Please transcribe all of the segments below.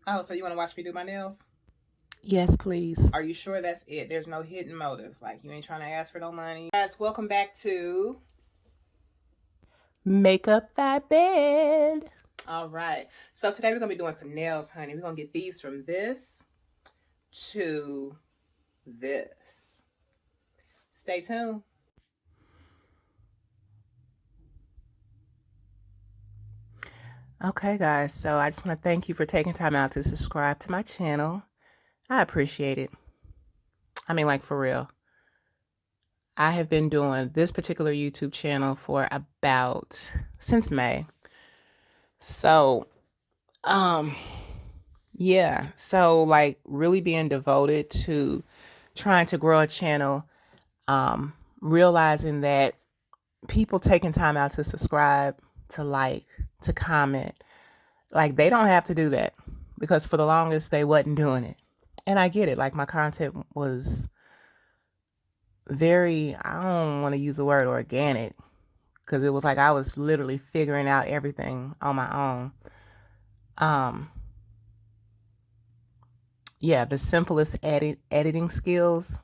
Oh, so you want to watch me do my nails? Yes, please. Are you sure that's it? There's no hidden motives. Like you ain't trying to ask for no money. Guys, welcome back to. Make up that bed. All right. So today we're gonna be doing some nails, honey. We're gonna get these from this to this. Stay tuned. Okay, guys. So I just want to thank you for taking time out to subscribe to my channel. I appreciate it. I mean, like, for real. I have been doing this particular YouTube channel for about since May. So, um, yeah. So, like, really being devoted to trying to grow a channel, realizing that people taking time out to subscribe, to like, to comment, like, they don't have to do that, because for the longest they wasn't doing it. And I get it. Like, my content was very, I don't want to use the word organic, because it was like I was literally figuring out everything on my own. Yeah, the simplest editing skills,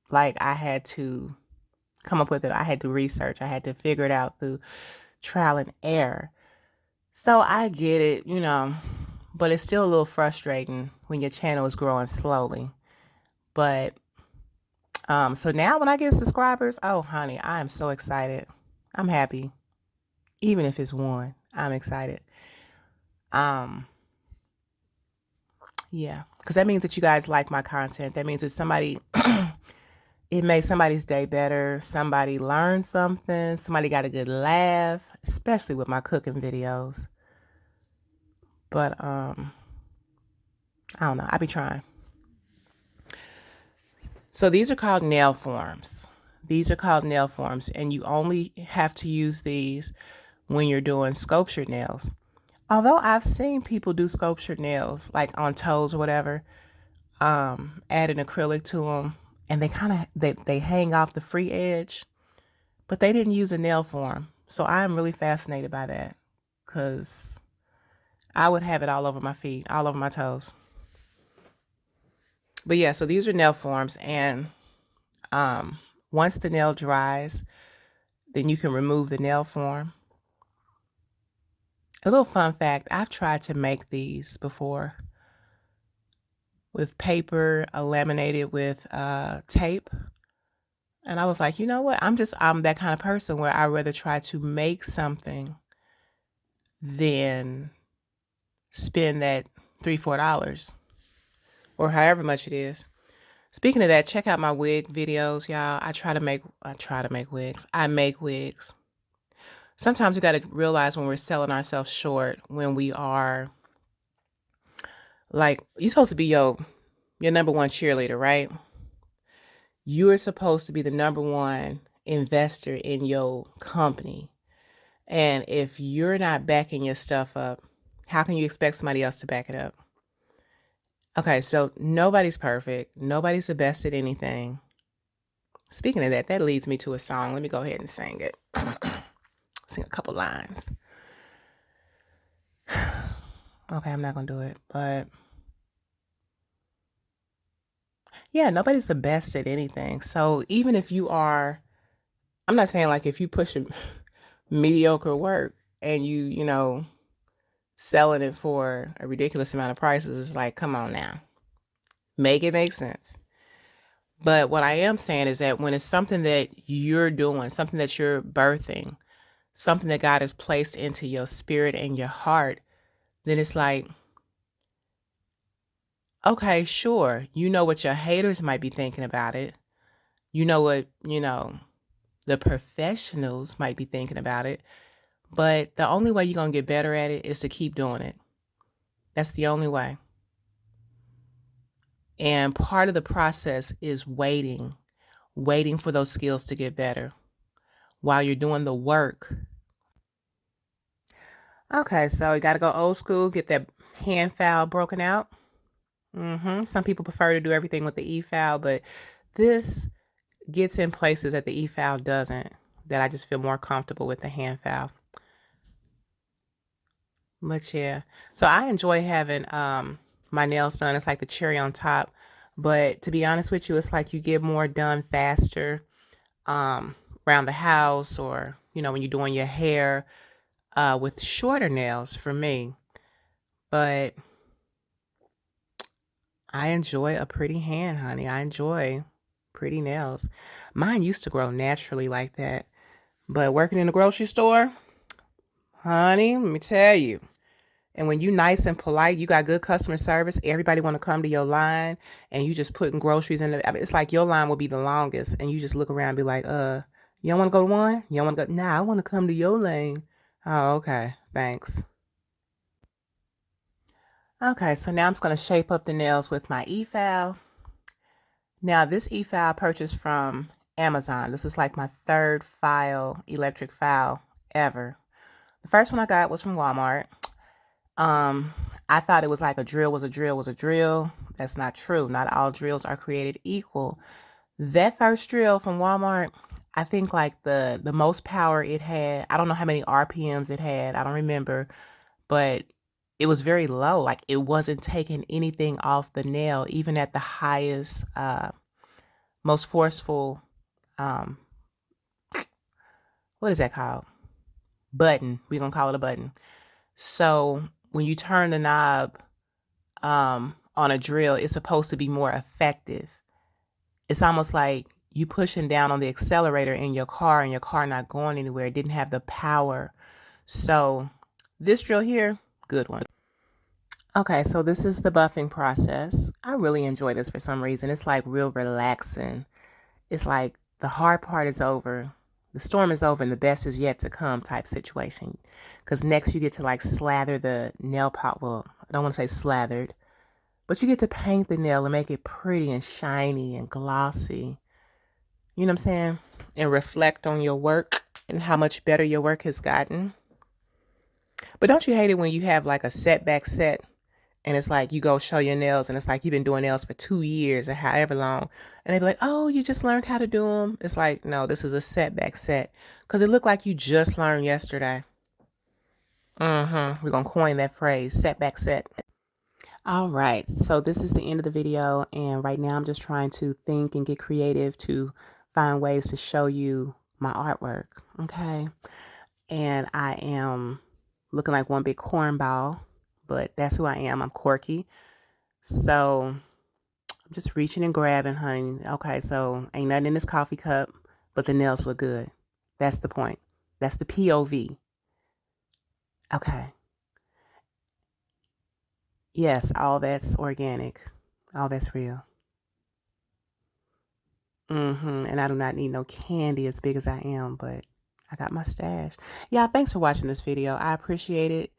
like, I had to come up with it. I had to research. I had to figure it out through trial and error. So I get it, but it's still a little frustrating when your channel is growing slowly. But so now when I get subscribers, oh honey, I am so excited. I'm happy. Even if it's one, I'm excited. Um, yeah, because that means that you guys like my content. That means that somebody, it made somebody's day better. Somebody learned something. Somebody got a good laugh, especially with my cooking videos. But I don't know. I be trying. So these are called nail forms. These are called nail forms, and you only have to use these when you're doing sculptured nails. Although I've seen people do sculptured nails, like on toes or whatever, add an acrylic to them, and they kind of they hang off the free edge, but they didn't use a nail form. So I'm really fascinated by that, because I would have it all over my feet, all over my toes. But yeah, so these are nail forms, and once the nail dries, then you can remove the nail form. A little fun fact, I've tried to make these before with paper, laminated with tape. And I was like, you know what? I'm that kind of person where I rather try to make something than spend that $3, $4 or however much it is. Speaking of that, check out my wig videos, y'all. I try to make wigs. I make wigs. Sometimes we got to realize when we're selling ourselves short, when we are like, you're supposed to be your number one cheerleader, right? You're supposed to be the number one investor in your company. And if you're not backing your stuff up, how can you expect somebody else to back it up? Okay, so nobody's perfect. Nobody's the best at anything. Speaking of that, that leads me to a song. Let me go ahead and sing it. Sing a couple lines. Okay, I'm not going to do it. But yeah, nobody's the best at anything. So even if you are, I'm not saying like if you push a mediocre work and you selling it for a ridiculous amount of prices, it's like, come on now. Make it make sense. But what I am saying is that when it's something that you're doing, something that you're birthing, something that God has placed into your spirit and your heart, then it's like, okay, sure. You know what your haters might be thinking about it. You know what, the professionals might be thinking about it. But the only way you're going to get better at it is to keep doing it. That's the only way. And part of the process is waiting for those skills to get better while you're doing the work. Okay, so you got to go old school, get that hand file broken out. Some people prefer to do everything with the E file, but this gets in places that the E file doesn't, that I just feel more comfortable with the hand file. But yeah, so I enjoy having my nails done. It's like the cherry on top. But to be honest with you, it's like you get more done faster um around the house, or when you're doing your hair with shorter nails for me. But I enjoy a pretty hand, honey. I enjoy pretty nails. Mine used to grow naturally like that. But working in the grocery store, honey, let me tell you. And when you nice and polite, you got good customer service, everybody want to come to your line, and you just putting groceries in the, I mean, it's like your line will be the longest, and you just look around and be like, you don't want to go to one? You don't want to go? Nah, I want to come to your lane. Oh, okay. Thanks. Okay, so now I'm just going to shape up the nails with my e-file. Now, this e-file I purchased from Amazon. This was like my third file, electric file ever. The first one I got was from Walmart. Um, I thought it was like a drill was a drill was a drill. That's not true. Not all drills are created equal. That first drill from Walmart, I think like the most power it had, I don't know how many RPMs it had. I don't remember, but it was very low. Like it wasn't taking anything off the nail, even at the highest, most forceful, um, what is that called? Button. We're gonna call it a button. So when you turn the knob on a drill, it's supposed to be more effective. It's almost like you pushing down on the accelerator in your car and your car not going anywhere. It didn't have the power. So this drill here, good one. Okay, so this is the buffing process. I really enjoy this for some reason. It's like real relaxing. It's like the hard part is over. The storm is over and the best is yet to come type situation. Because next you get to like slather the nail pot. Well, I don't want to say slathered, but you get to paint the nail and make it pretty and shiny and glossy. You know what I'm saying? And reflect on your work and how much better your work has gotten. But don't you hate it when you have like a setback set and it's like you go show your nails and it's like you've been doing nails for 2 years or however long. And they be like, oh, you just learned how to do them. It's like, no, this is a setback set. Because it looked like you just learned yesterday. We're going to coin that phrase, setback set. All right, so this is the end of the video, and right now I'm just trying to think and get creative to find ways to show you my artwork, okay? And I am looking like one big cornball, but that's who I am. I'm quirky. So I'm just reaching and grabbing, honey. Okay, so ain't nothing in this coffee cup, but the nails look good. That's the point. That's the POV. Okay. Yes, all that's organic. All that's real. And I do not need no candy as big as I am, but I got my stash. Yeah, thanks for watching this video. I appreciate it.